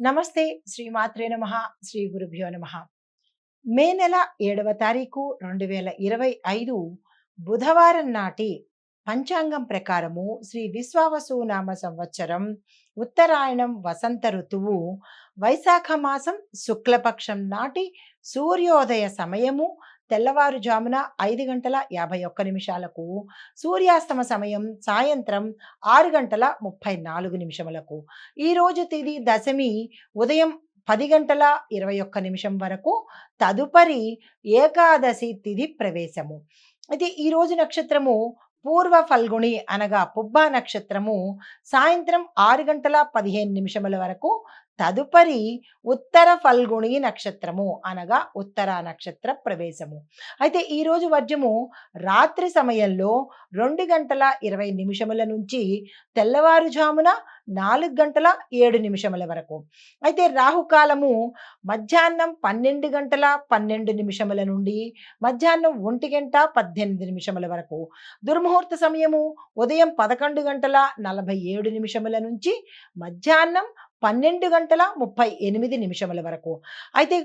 నమస్తే. శ్రీమాత్రే నమః. శ్రీ గురుభ్యో నమః. మే నెల 7వ తారీఖు 2025 బుధవారం నాటి పంచాంగం ప్రకారము శ్రీ విశ్వావసు నామ సంవత్సరం ఉత్తరాయణం వసంత ఋతువు వైశాఖ మాసం శుక్లపక్షం నాటి సూర్యోదయ సమయము తెల్లవారుజామున 5 గంటల 51 నిమిషాలకు, సూర్యాస్తమ సమయం సాయంత్రం 6 గంటల 34 నిమిషములకు. ఈరోజు తిది దశమి ఉదయం 10 గంటల 21 నిమిషం వరకు. తదుపరి ఏకాదశి తిథి ప్రవేశము. అయితే ఈరోజు నక్షత్రము పూర్వ ఫల్గుణి అనగా పుబ్బా నక్షత్రము సాయంత్రం 6 గంటల 15 నిమిషముల వరకు. తదుపరి ఉత్తర ఫల్గుణి నక్షత్రము అనగా ఉత్తరా నక్షత్ర ప్రవేశము. అయితే ఈరోజు వర్జము రాత్రి సమయంలో 2 గంటల 20 నిమిషముల నుంచి తెల్లవారుజామున 4 గంటల 7 నిమిషముల వరకు. అయితే రాహుకాలము మధ్యాహ్నం 12 గంటల 12 నిమిషముల నుండి మధ్యాహ్నం 1 గంట 18 నిమిషముల వరకు. దుర్ముహూర్త సమయము ఉదయం 11 గంటల 47 నిమిషముల నుంచి మధ్యాహ్నం 12 గంటల 38 నిమిషముల వరకు. అయితే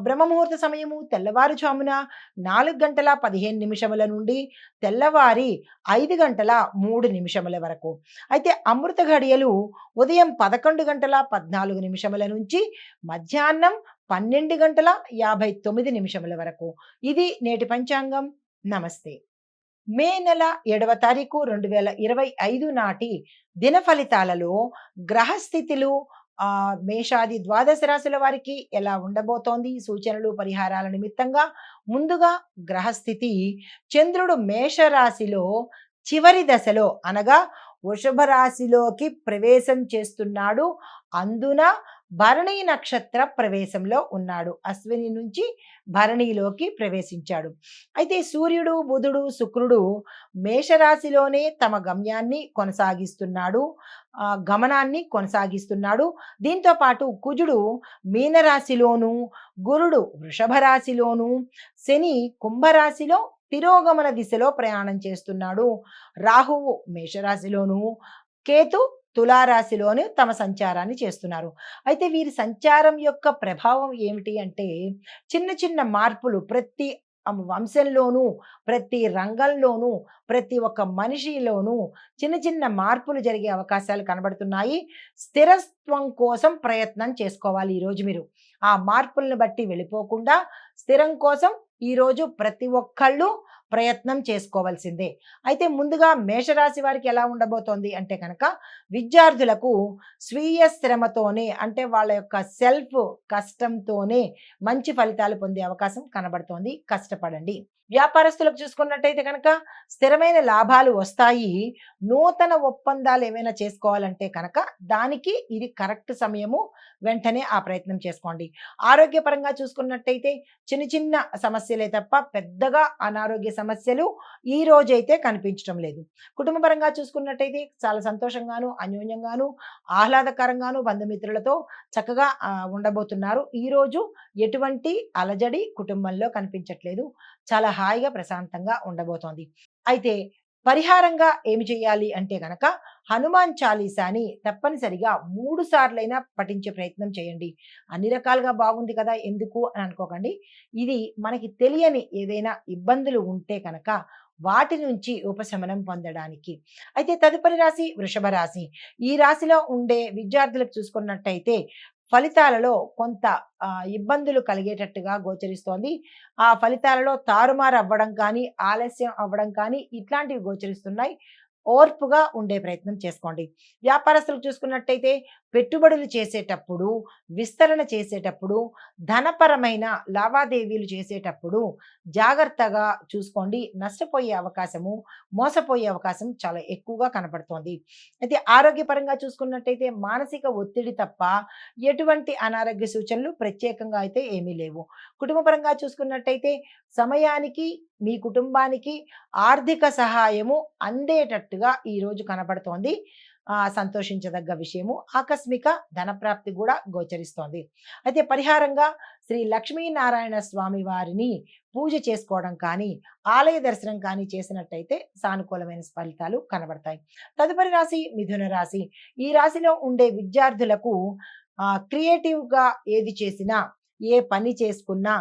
బ్రహ్మముహూర్త సమయము తెల్లవారుజామున 4 గంటల 15 నిమిషముల నుండి తెల్లవారి 5 గంటల 3 నిమిషముల వరకు. అయితే అమృత ఘడియలు ఉదయం 11 గంటల 14 నిమిషముల నుంచి మధ్యాహ్నం 12 గంటల 59 నిమిషముల వరకు. ఇది నేటి పంచాంగం. నమస్తే. మే నెల 7వ తారీఖు 2025 నాటి దిన ఫలితాలలో గ్రహస్థితులు మేషాది ద్వాదశ రాశుల వారికి ఎలా ఉండబోతోంది, సూచనలు పరిహారాల నిమిత్తంగా ముందుగా గ్రహస్థితి. చంద్రుడు మేషరాశిలో చివరి దశలో అనగా వృషభ రాశిలోకి ప్రవేశం చేస్తున్నాడు. అందున భరణి నక్షత్ర ప్రవేశంలో ఉన్నాడు. అశ్విని నుంచి భరణిలోకి ప్రవేశించాడు. అయితే సూర్యుడు, బుధుడు, శుక్రుడు మేషరాశిలోనే తమ గమనాన్ని కొనసాగిస్తున్నాడు. దీంతో పాటు కుజుడు మీనరాశిలోను, గురుడు వృషభ రాశిలోను, శని కుంభరాశిలో తిరోగమన దిశలో ప్రయాణం చేస్తున్నాడు. రాహువు మేషరాశిలోను, కేతు తులారాశిలోని తమ సంచారాన్ని చేస్తున్నారు. అయితే వీరి సంచారం యొక్క ప్రభావం ఏమిటి అంటే చిన్న చిన్న మార్పులు ప్రతి వంశంలోనూ, ప్రతి రంగంలోనూ, ప్రతి ఒక్క మనిషిలోనూ చిన్న చిన్న మార్పులు జరిగే అవకాశాలు కనబడుతున్నాయి. స్థిరత్వం కోసం ప్రయత్నం చేసుకోవాలి ఈరోజు మీరు. ఆ మార్పులను బట్టి వెళ్ళిపోకుండా స్థిరం కోసం ఈరోజు ప్రతి ఒక్కళ్ళు ప్రయత్నం చేసుకోవాల్సిందే. అయితే ముందుగా మేషరాశి వారికి ఎలా ఉండబోతోంది అంటే కనుక విద్యార్థులకు స్వీయ శ్రమతోనే అంటే వాళ్ళ యొక్క సెల్ఫ్ కష్టంతోనే మంచి ఫలితాలు పొందే అవకాశం కనబడుతోంది. కష్టపడండి. వ్యాపారస్తులకు చూసుకున్నట్టయితే కనుక స్థిరమైన లాభాలు వస్తాయి. నూతన ఒప్పందాలు ఏమైనా చేసుకోవాలంటే కనుక దానికి ఇది కరెక్ట్ సమయము. వెంటనే ఆ ప్రయత్నం చేసుకోండి. ఆరోగ్యపరంగా చూసుకున్నట్టయితే చిన్న చిన్న సమస్యలే తప్ప పెద్దగా అనారోగ్య సమస్యలు ఈ రోజైతే కనిపించడం లేదు. కుటుంబపరంగా చూసుకున్నట్టయితే చాలా సంతోషంగాను, అన్యోన్యంగాను, ఆహ్లాదకరంగాను బంధుమిత్రులతో చక్కగా ఉండబోతున్నారు. ఈరోజు ఎటువంటి అలజడి కుటుంబంలో కనిపించట్లేదు. చాలా హాయిగా ప్రశాంతంగా ఉండబోతోంది. అయితే పరిహారంగా ఏమి చేయాలి అంటే గనక హనుమాన్ చాలీసాని తప్పనిసరిగా 3 సార్లైనా పఠించే ప్రయత్నం చేయండి. అన్ని రకాలుగా బాగుంది కదా ఎందుకు అని అనుకోకండి. ఇది మనకి తెలియని ఏదైనా ఇబ్బందులు ఉంటే కనుక వాటి నుంచి ఉపశమనం పొందడానికి. అయితే తదుపరి రాశి వృషభ రాశి. ఈ రాశిలో ఉండే విద్యార్థులకు చూసుకున్నట్టయితే ఫలితాలలో కొంత ఇబ్బందులు కలిగేటట్టుగా గోచరిస్తోంది. ఆ ఫలితాలలో తారుమారు అవ్వడం కానీ, ఆలస్యం అవ్వడం కానీ ఇట్లాంటివి గోచరిస్తున్నాయి. ఓర్పుగా ఉండే ప్రయత్నం చేసుకోండి. వ్యాపారస్తులకు చూసుకున్నట్టయితే పెట్టుబడులు చేసేటప్పుడు, విస్తరణ చేసేటప్పుడు, ధనపరమైన లావాదేవీలు చేసేటప్పుడు జాగ్రత్తగా చూసుకోండి. నష్టపోయే అవకాశము, మోసపోయే అవకాశం చాలా ఎక్కువగా కనపడుతోంది. అయితే ఆరోగ్యపరంగా చూసుకున్నట్టయితే మానసిక ఒత్తిడి తప్ప ఎటువంటి అనారోగ్య సూచనలు ప్రత్యేకంగా అయితే ఏమీ లేవు. కుటుంబపరంగా చూసుకున్నట్టయితే సమయానికి మీ కుటుంబానికి ఆర్థిక సహాయము అందేటట్టుగా ఈరోజు కనబడుతోంది. సంతోషించదగ్గ విషయము. ఆకస్మిక ధనప్రాప్తి కూడా గోచరిస్తోంది. అయితే పరిహారంగా శ్రీ లక్ష్మీనారాయణ స్వామి వారిని పూజ చేసుకోవడం కానీ, ఆలయ దర్శనం కానీ చేసినట్టయితే సానుకూలమైన ఫలితాలు కనబడతాయి. తదుపరి రాశి మిథున రాశి. ఈ రాశిలో ఉండే విద్యార్థులకు క్రియేటివ్‌గా ఏది చేసినా, ఏ పని చేసుకున్నా,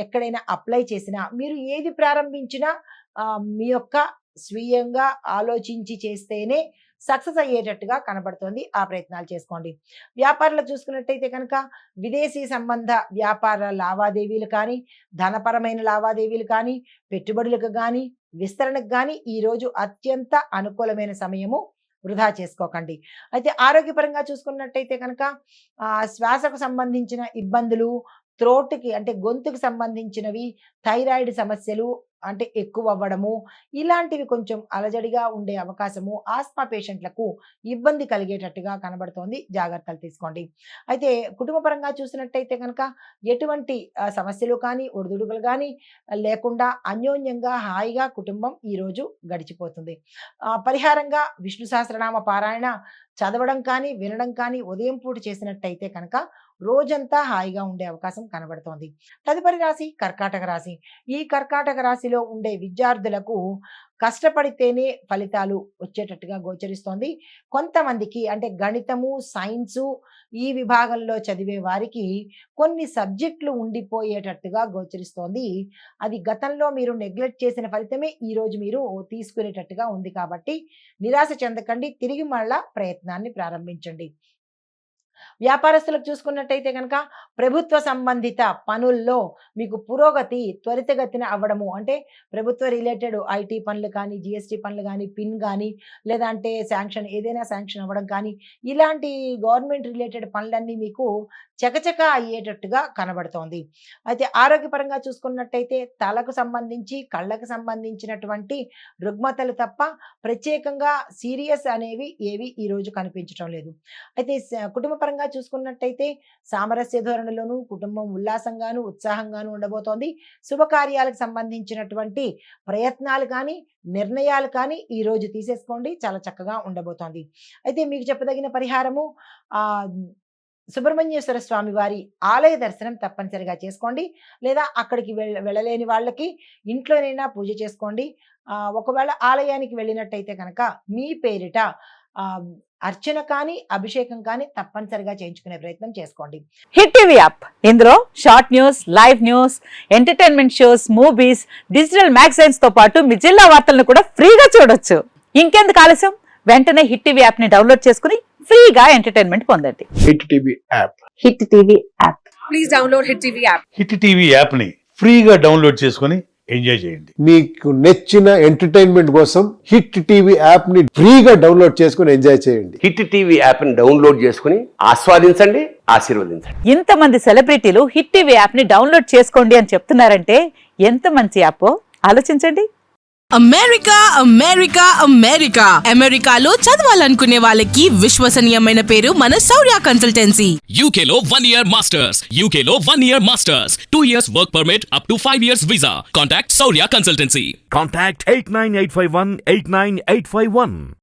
ఎక్కడైనా అప్లై చేసినా, మీరు ఏది ప్రారంభించినా మీ యొక్క స్వీయంగా ఆలోచించి చేస్తేనే సక్సెస్ అయ్యేటట్టుగా కనబడుతోంది. ఆ ప్రయత్నాలు చేసుకోండి. వ్యాపారంలో చూసుకున్నట్టయితే కనుక విదేశీ సంబంధ వ్యాపార లావాదేవీలు కానీ, ధనపరమైన లావాదేవీలు కానీ, పెట్టుబడులకు గానీ, విస్తరణకు గానీ ఈరోజు అత్యంత అనుకూలమైన సమయము. వృధా చేసుకోకండి. అయితే ఆరోగ్యపరంగా చూసుకున్నట్టయితే కనుక శ్వాసకు సంబంధించిన ఇబ్బందులు, త్రోట్‌కి అంటే గొంతుకు సంబంధించినవి, థైరాయిడ్ సమస్యలు అంటే ఎక్కువవ్వడము, ఇలాంటివి కొంచెం అలజడిగా ఉండే అవకాశము, ఆస్మా పేషెంట్‌లకు ఇబ్బంది కలిగేటట్టుగా కనబడుతోంది. జాగ్రత్తలు తీసుకోండి. అయితే కుటుంబపరంగా చూసినట్టయితే గనక ఎటువంటి సమస్యలు కానీ, ఒడిదుడుకులు గానీ లేకుండా అన్యోన్యంగా హాయిగా కుటుంబం ఈరోజు గడిచిపోతుంది. పరిహారంగా విష్ణు సహస్రనామ పారాయణ చదవడం కానీ, వినడం కానీ ఉదయం పూట చేసినట్టయితే కనుక రోజంతా హాయిగా ఉండే అవకాశం కనబడుతోంది. తదుపరి రాశి కర్కాటక రాశి. ఈ కర్కాటక రాశిలో ఉండే విద్యార్థులకు కష్టపడితేనే ఫలితాలు వచ్చేటట్టుగా గోచరిస్తోంది. కొంతమందికి అంటే గణితము, సైన్సు ఈ విభాగంలో చదివే వారికి కొన్ని సబ్జెక్టులు ఉండిపోయేటట్టుగా గోచరిస్తోంది. అది గతంలో మీరు నెగ్లెక్ట్ చేసిన ఫలితమే ఈరోజు మీరు తీసుకునేటట్టుగా ఉంది కాబట్టి నిరాశ చెందకండి. తిరిగి మళ్ళా ప్రయత్నాన్ని ప్రారంభించండి. వ్యాపారస్తులకు చూసుకున్నట్టయితే కనుక ప్రభుత్వ సంబంధిత పనుల్లో మీకు పురోగతి త్వరితగతిన అవ్వడము, అంటే ప్రభుత్వ రిలేటెడ్ ఐటీ పనులు కానీ, జిఎస్టీ పనులు కానీ, పిన్ కానీ, లేదా అంటే ఏదైనా శాంక్షన్ అవ్వడం కానీ, ఇలాంటి గవర్నమెంట్ రిలేటెడ్ పనులన్నీ మీకు చకచక అయ్యేటట్టుగా కనబడుతోంది. అయితే ఆరోగ్యపరంగా చూసుకున్నట్టయితే తలకు సంబంధించి, కళ్ళకు సంబంధించినటువంటి రుగ్మతలు తప్ప ప్రత్యేకంగా సీరియస్ అనేవి ఏవి ఈరోజు కనిపించడం లేదు. అయితే కుటుంబపరంగా చూసుకున్నట్టయితే సామరస్య ధోరణిలోను, కుటుంబం ఉల్లాసంగాను, ఉత్సాహంగాను ఉండబోతోంది. శుభకార్యాలకు సంబంధించినటువంటి ప్రయత్నాలు కానీ, నిర్ణయాలు కానీ ఈరోజు తీసేసుకోండి. చాలా చక్కగా ఉండబోతోంది. అయితే మీకు చెప్పదగిన పరిహారము సుబ్రహ్మణ్యేశ్వర స్వామి వారి ఆలయ దర్శనం తప్పనిసరిగా చేసుకోండి. లేదా అక్కడికి వెళ్ళలేని వాళ్ళకి ఇంట్లోనైనా పూజ చేసుకోండి. ఒకవేళ ఆలయానికి వెళ్ళినట్టయితే కనుక మీ పేరిట అర్చన కానీ, అభిషేకం కానీ తప్పనిసరిగా చేయించుకునే ప్రయత్నం చేసుకోండి. హిట్ టీవీ యాప్, ఇందులో short news, live news, entertainment shows, movies, digital magazines తో పాటు మీ జిల్లా వార్తలను కూడా ఫ్రీగా చూడొచ్చు. ఇంకెందుకు ఆలస్యం, వెంటనే హిట్ టీవీ యాప్ ని డౌన్లోడ్ చేసుకుని ఫ్రీగా ఎంటర్టైన్మెంట్ పొందండి. Hit TV app. Hit TV app. Please download hit TV app. Hit TV app ని ఫ్రీగా డౌన్లోడ్ చేసుకుని ఎంజాయ్ చేయండి. మీకు నచ్చిన ఎంటర్టైన్మెంట్ కోసం హిట్ టీవీ యాప్ ని ఫ్రీగా డౌన్లోడ్ చేసుకుని ఎంజాయ్ చేయండి. హిట్ టీవీ యాప్ ని డౌన్లోడ్ చేసుకుని ఆస్వాదించండి, ఆశీర్వదించండి. ఇంతమంది సెలబ్రిటీలు హిట్ టీవీ యాప్ ని డౌన్లోడ్ చేసుకోండి అని చెప్తున్నారంటే ఎంత మంచి యాప్ ఆలోచించండి. అమెరికా అమెరికా అమెరికా అమెరికాలో చదవాలనుకునే వాళ్ళకి విశ్వసనీయమైన పేరు మన శౌర్య కన్సల్టెన్సీ. UK లో 1 year masters. UK లో 1 year masters. 2 years work permit up to 5 years visa. Contact Saurya Consultancy. Contact 89851 89851.